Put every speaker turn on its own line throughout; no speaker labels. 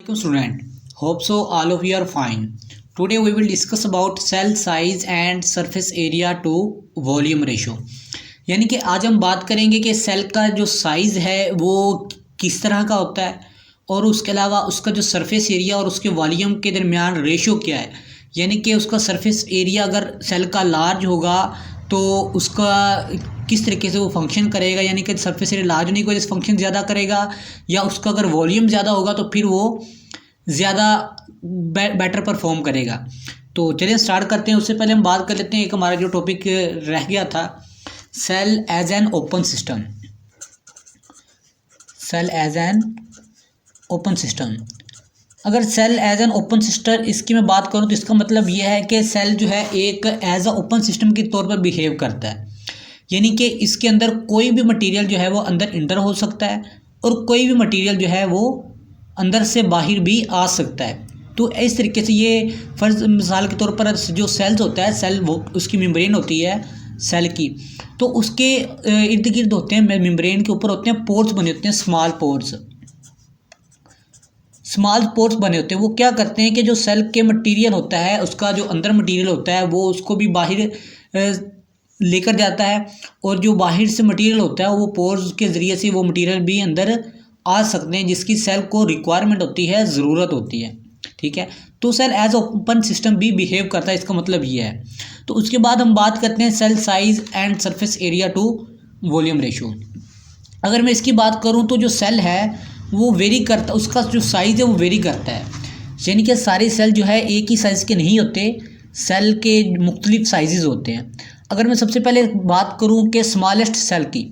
Assalamualaikum student. Hope so all of you are fine. Today we will discuss about cell size and surface area to volume ratio. यानी कि आज हम बात करेंगे कि cell का जो साइज़ है वो किस तरह का होता है और उसके अलावा उसका जो सरफेस एरिया और उसके वॉल्यूम के दरमियान रेशो क्या है। यानी कि उसका सरफेस एरिया अगर सेल का लार्ज होगा तो उसका किस तरीके से वो फंक्शन करेगा, यानी कि सरफेस एरिया लार्ज होने की वजह से फंक्शन ज़्यादा करेगा, या उसका अगर वॉल्यूम ज़्यादा होगा तो फिर वो ज़्यादा बेटर परफॉर्म करेगा। तो चलिए स्टार्ट करते हैं। उससे पहले हम बात कर लेते हैं, एक हमारा जो टॉपिक रह गया था, cell as an open system. Cell as an open system, अगर cell as an open system इसकी मैं बात करूं तो इसका मतलब यह है कि सेल जो है एक एज अ ओपन सिस्टम के तौर पर बिहेव करता है। यानी कि इसके अंदर कोई भी मटेरियल जो है वो अंदर इंटर हो सकता है और कोई भी मटेरियल जो है वो अंदर से बाहर भी आ सकता है। तो इस तरीके से ये फर्ज मिसाल के तौर पर जो सेल्स होता है, सेल वो उसकी मेम्ब्रेन होती है सेल की, तो उसके इर्द गिर्द होते हैं, मेम्ब्रेन के ऊपर होते हैं पोर्स बने होते हैं, स्मॉल पोर्स बने होते हैं। वो क्या करते हैं कि जो सेल के मटेरियल होता है, उसका जो अंदर मटेरियल होता है वो उसको भी बाहर लेकर जाता है, और जो बाहर से मटेरियल होता है वो पोर्स के ज़रिए से वो मटेरियल भी अंदर आ सकते हैं जिसकी सेल को रिक्वायरमेंट होती है, ज़रूरत होती है। ठीक है, तो सेल एज ओपन सिस्टम भी बिहेव करता है, इसका मतलब ये है। तो उसके बाद हम बात करते हैं cell size and surface area to volume ratio. अगर मैं इसकी बात करूँ तो जो सेल है वो वेरी करता, उसका जो साइज़ है वो वेरी करता है। यानी कि सारे सेल जो है एक ही साइज़ के नहीं होते, सेल के मुख्तलिफ साइजेस होते हैं। अगर मैं सबसे पहले बात करूं कि स्मॉलेस्ट सेल की,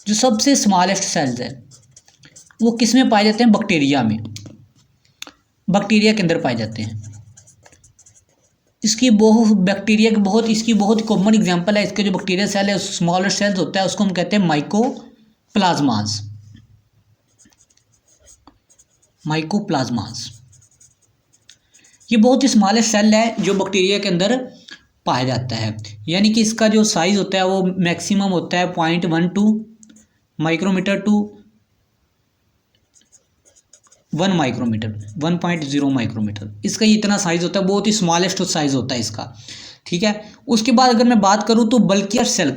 जो सबसे स्मॉलेस्ट सेल्स है वो किस में पाए जाते हैं? बैक्टीरिया में, बैक्टीरिया के अंदर पाए जाते हैं। इसकी बैक्टीरिया की इसकी बहुत कॉमन एग्जांपल है। इसके जो बैक्टीरिया सेल है, स्मॉलेस्ट सेल्स होता है, उसको हम कहते हैं माइकोप्लाज्मास। ये बहुत ही स्मॉलेस्ट सेल है जो बैक्टीरिया के अंदर पाया जाता है। यानी कि इसका जो साइज़ होता है वो मैक्सिमम होता है 0.12 माइक्रोमीटर टू 1 माइक्रोमीटर, 1.0 माइक्रोमीटर, इसका इतना साइज़ होता है, बहुत ही स्मॉलेस्ट साइज़ होता है इसका। ठीक है, उसके बाद अगर मैं बात करूं तो बल्किएस्ट सेल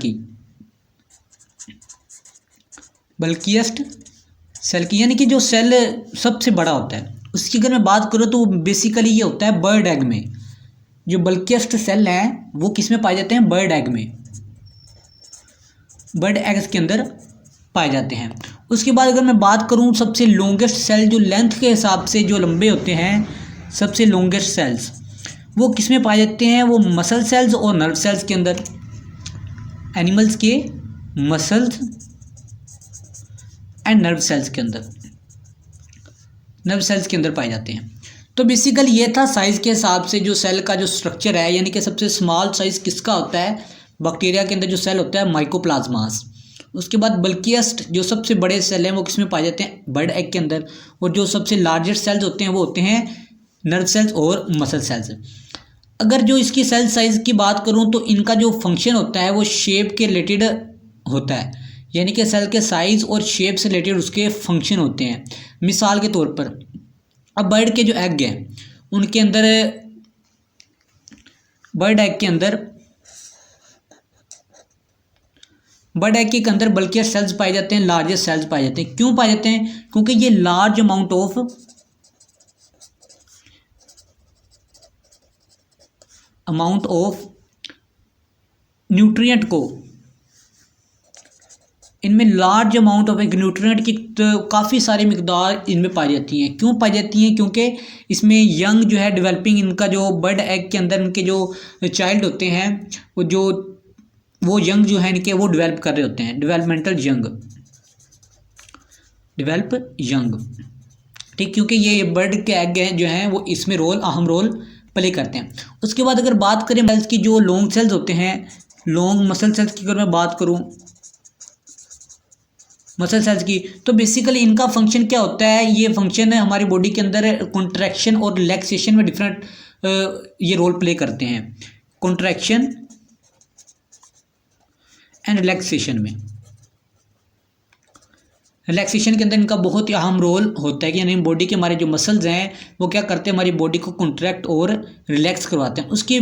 की, यानी कि जो सेल सबसे बड़ा होता है, उसकी अगर मैं बात करूं तो बेसिकली ये होता है बर्ड एग में। जो बल्किएस्ट सेल हैं वो किस में पाए जाते हैं? बर्ड एग में, बर्ड एग्स के अंदर पाए जाते हैं। उसके बाद अगर मैं बात करूं सबसे लॉन्गेस्ट सेल, जो लेंथ के हिसाब से जो लंबे होते हैं, सबसे लॉन्गेस्ट सेल्स वो किस में पाए जाते हैं? वो मसल सेल्स और नर्व सेल्स के अंदर, एनिमल्स के मसल्स एंड नर्व सेल्स के अंदर पाए जाते हैं। तो बेसिकली ये था साइज़ के हिसाब से जो सेल का जो स्ट्रक्चर है। यानी कि सबसे स्मॉल साइज़ किसका होता है? बैक्टीरिया के अंदर जो सेल होता है माइकोप्लाज्मास। उसके बाद बल्किएस्ट जो सबसे बड़े सेल हैं वो किस में पाए जाते हैं? बर्ड एग के अंदर। और जो सबसे लार्जेस्ट सेल्स होते हैं वो होते हैं नर्व सेल्स और मसल सेल्स। अगर जो इसकी सेल साइज़ की बात करूँ तो इनका जो फंक्शन होता है वो शेप के रिलेटेड होता है। यानी कि सेल के साइज़ और शेप से रिलेटेड उसके फंक्शन होते हैं। मिसाल के तौर पर अब बर्ड के जो एग हैं उनके अंदर, बर्ड एग के अंदर बल्किएस्ट सेल्स पाए जाते हैं, लार्जेस्ट सेल्स पाए जाते हैं। क्यों पाए जाते हैं? क्योंकि ये लार्ज अमाउंट ऑफ न्यूट्रिएंट को, इनमें लार्ज अमाउंट ऑफ एक न्यूट्रिएंट की तो काफ़ी सारी मिकदार इनमें पाई जाती हैं। क्यों पाई जाती हैं? क्योंकि इसमें यंग जो है डेवलपिंग, इनका जो बर्ड एग के अंदर इनके जो चाइल्ड होते हैं वो यंग जो है इनके वो डेवलप कर रहे होते हैं, डेवलप यंग। ठीक, क्योंकि ये बर्ड के एग हैं जो हैं वो इसमें अहम रोल प्ले करते हैं। उसके बाद अगर बात करें सेल्स की, जो लॉन्ग सेल्स होते हैं, लॉन्ग मसल सेल्स की अगर मैं बात करूँ, मसल सेल्स की, तो बेसिकली इनका फंक्शन क्या होता है? ये फंक्शन है हमारी बॉडी के अंदर कॉन्ट्रैक्शन और रिलैक्सेशन में डिफरेंट ये रोल प्ले करते हैं। कॉन्ट्रैक्शन एंड रिलैक्सेशन में रिलैक्सेशन के अंदर इनका बहुत ही अहम रोल होता है कि यानी बॉडी के हमारे जो मसल्स हैं वो क्या करते हैं, हमारी बॉडी को कॉन्ट्रैक्ट और रिलैक्स करवाते हैं। उसके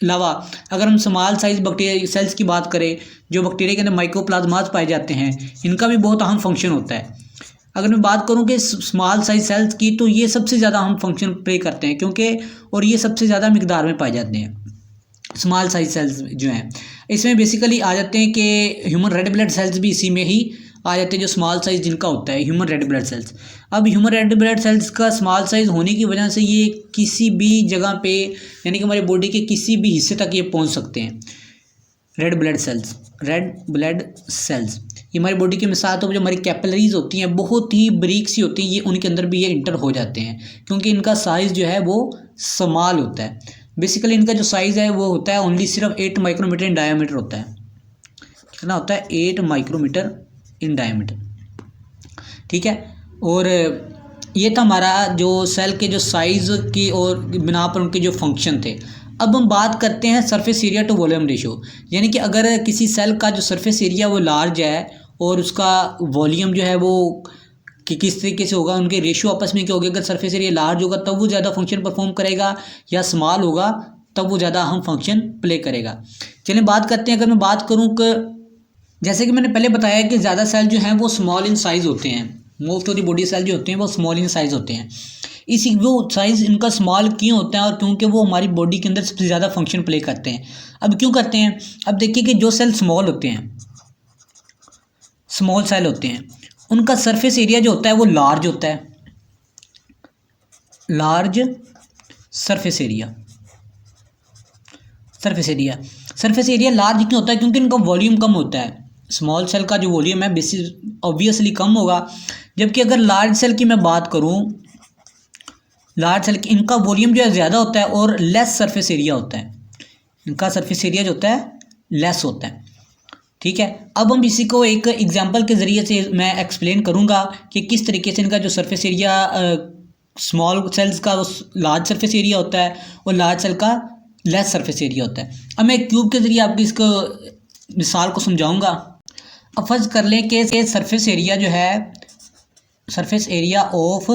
अलावा अगर हम स्मॉल साइज बैक्टीरिया सेल्स की बात करें, जो बैक्टीरिया के अंदर माइकोप्लाज्मास पाए जाते हैं, इनका भी बहुत अहम फंक्शन होता है। अगर मैं बात करूं कि स्मॉल साइज सेल्स की, तो ये सबसे ज़्यादा अहम फंक्शन प्ले करते हैं, क्योंकि और ये सबसे ज़्यादा मिकदार में पाए जाते हैं। स्मॉल साइज सेल्स जो हैं इसमें बेसिकली आ जाते हैं कि ह्यूमन रेड ब्लड सेल्स भी इसी में ही आ जाते हैं, जो स्मॉल साइज जिनका होता है ह्यूमन रेड ब्लड सेल्स। अब ह्यूमन रेड ब्लड सेल्स का स्मॉल साइज होने की वजह से ये किसी भी जगह पे यानी कि हमारी बॉडी के किसी भी हिस्से तक ये पहुंच सकते हैं। रेड ब्लड सेल्स ये हमारी बॉडी के मिसाल तो जो हमारी कैपिलरीज होती हैं बहुत ही बारीक सी होती हैं, ये उनके अंदर भी ये इंटर हो जाते हैं, क्योंकि इनका साइज़ जो है वो स्मॉल होता है। बेसिकली इनका जो साइज़ है वो होता है ओनली सिर्फ 8 माइक्रोमीटर इन डायमीटर होता है। कितना होता है? 8 माइक्रोमीटर इन डायमीटर। ठीक है, और ये था हमारा जो सेल के जो साइज़ की और बिना पर उनके जो फंक्शन थे। अब हम बात करते हैं surface area to volume ratio, यानी कि अगर किसी सेल का जो सरफेस एरिया वो लार्ज है और उसका वॉल्यूम जो है वो कि किस तरीके से होगा, उनके रेशियो आपस में क्या होगा। अगर सरफेस एरिया लार्ज होगा तब वो ज़्यादा फंक्शन परफॉर्म करेगा, या स्मॉल होगा तब वो ज़्यादा अहम फंक्शन प्ले करेगा। चलिए बात करते हैं, अगर मैं बात करूँ कि जैसे कि मैंने पहले बताया कि ज़्यादा सेल जो हैं वो स्मॉल इन साइज़ होते हैं। Most of the body cell जो होते हैं वो स्मॉल इन साइज़ होते हैं। इसी वो साइज़ इनका स्मॉल क्यों होता है, और क्योंकि वो हमारी बॉडी के अंदर सबसे ज़्यादा फंक्शन प्ले करते हैं। अब क्यों करते हैं? अब देखिए कि जो सेल स्मॉल होते हैं, स्मॉल सेल होते हैं, उनका सरफेस एरिया जो होता है वो लार्ज होता है। लार्ज सरफेस एरिया लार्ज क्यों होता है? क्योंकि इनका वॉल्यूम कम होता है। स्मॉल सेल का जो वॉल्यूम है बेसिस ऑब्वियसली कम होगा, जबकि अगर लार्ज सेल की मैं बात करूं, लार्ज सेल की इनका वॉल्यूम जो है ज़्यादा होता है और लेस सरफेस एरिया होता है। इनका सरफेस एरिया जो होता है लेस होता है। ठीक है, अब हम इसी को एक एग्जांपल के ज़रिए से मैं एक्सप्लेन करूंगा कि किस तरीके से इनका जो सरफेस एरिया स्मॉल सेल्स का लार्ज सरफेस एरिया होता है और लार्ज सेल का लेस सरफेस एरिया होता है। अब मैं क्यूब के ज़रिए आपकी इसको मिसाल को समझाऊंगा। अब फर्ज कर लें कि सरफेस एरिया जो है, surface area of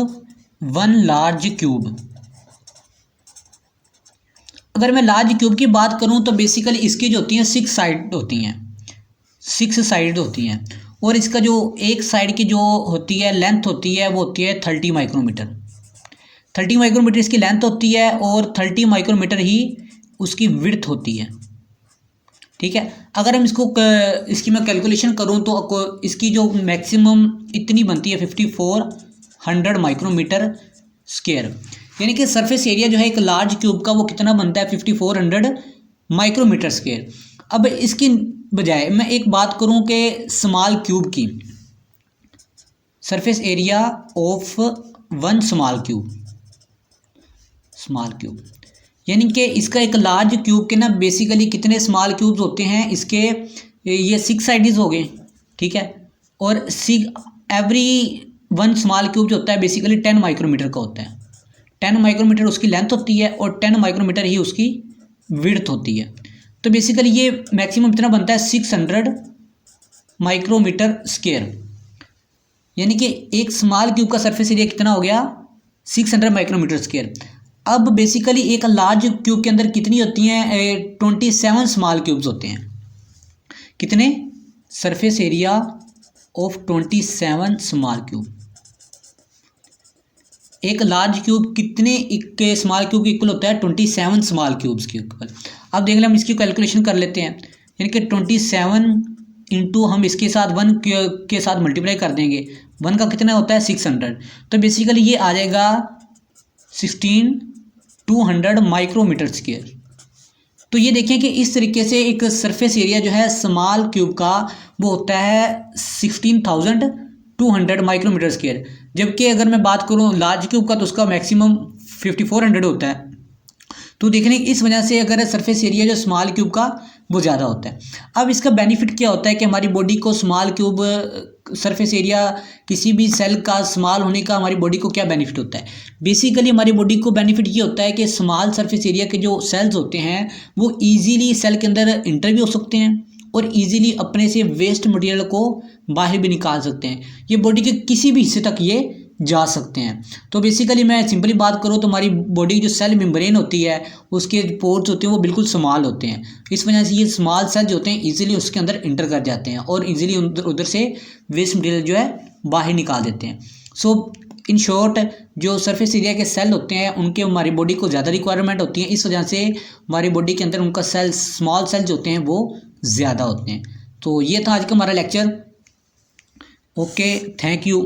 one large cube. अगर मैं लार्ज क्यूब की बात करूं तो बेसिकली इसकी जो होती हैं 6 साइड होती हैं, 6 साइड होती हैं, और इसका जो एक साइड की जो होती है लेंथ होती है वो होती है 30 माइक्रोमीटर। 30 माइक्रोमीटर इसकी लेंथ होती है और 30 माइक्रोमीटर ही उसकी विड्थ होती है। ठीक है, अगर हम इसकी मैं कैलकुलेशन करूं तो इसकी जो मैक्सिमम इतनी बनती है 5400 माइक्रोमीटर स्क्वायर, यानी कि सरफेस एरिया जो है एक लार्ज क्यूब का वो कितना बनता है 5400 माइक्रोमीटर स्क्वायर। अब इसकी बजाय मैं एक बात करूं कि स्मॉल क्यूब की, surface area of one small cube, यानी कि इसका एक लार्ज क्यूब के ना बेसिकली कितने स्मॉल क्यूब्स होते हैं, इसके ये 6 साइड्स हो गए। ठीक है, और एवरी वन स्मॉल क्यूब जो होता है बेसिकली 10 माइक्रोमीटर का होता है। 10 माइक्रोमीटर उसकी लेंथ होती है और 10 माइक्रोमीटर ही उसकी विड्थ होती है। तो बेसिकली ये मैक्सिमम इतना बनता है 600 माइक्रोमीटर स्क्वायर, यानी कि एक स्मॉल क्यूब का सरफेस एरिया कितना हो गया 600 माइक्रोमीटर स्क्वायर। अब बेसिकली एक लार्ज क्यूब के अंदर कितनी होती हैं 27 स्मॉल क्यूब्स होते हैं। कितने? Surface area of 27 small cube. एक लार्ज क्यूब कितने के स्मॉल क्यूब के इक्वल होता है 27 स्मॉल क्यूब्स के इक्वल। अब देख लें, हम इसकी कैलकुलेशन कर लेते हैं, यानी कि 27 इंटू हम इसके साथ 1 के साथ मल्टीप्लाई कर देंगे। 1 का कितना होता है 600, तो बेसिकली ये आ जाएगा 16200 माइक्रोमीटर स्क्वायर। तो ये देखें कि इस तरीके से एक सरफेस एरिया जो है स्मॉल क्यूब का वो होता है 16200 माइक्रोमीटर स्क्वायर, जबकि अगर मैं बात करूँ लार्ज क्यूब का तो उसका मैक्सिमम 5400 होता है। तो देखने इस वजह से अगर सरफेस एरिया जो स्मॉल क्यूब का वो ज़्यादा होता है। अब इसका बेनिफिट क्या होता है कि हमारी बॉडी को स्मॉल क्यूब सरफेस एरिया किसी भी सेल का स्मॉल होने का हमारी बॉडी को क्या बेनिफिट होता है? बेसिकली हमारी बॉडी को बेनिफिट ये होता है कि स्मॉल सरफेस एरिया के जो सेल्स होते हैं वो इजीली सेल के अंदर इंटर भी हो सकते हैं और इजीली अपने से वेस्ट मटेरियल को बाहर भी निकाल सकते हैं। ये बॉडी के किसी भी हिस्से तक ये जा सकते हैं। तो बेसिकली मैं सिंपली बात करूँ तो हमारी बॉडी की जो सेल मेम्ब्रेन होती है उसके पोर्स होते हैं वो बिल्कुल स्मॉल होते हैं। इस वजह से ये स्मॉल सेल जो होते हैं ईजिली उसके अंदर इंटर कर जाते हैं और ईजिली उधर से वेस्ट मटेरियल जो है बाहर निकाल देते हैं। सो इन शॉर्ट जो सरफेस एरिया के सेल होते हैं उनके हमारी बॉडी को ज़्यादा रिक्वायरमेंट होती है, इस वजह से हमारी बॉडी के अंदर उनका सेल स्मॉल सेल जो होते हैं वो ज़्यादा होते हैं। तो ये था आज का हमारा लेक्चर। Okay, thank you.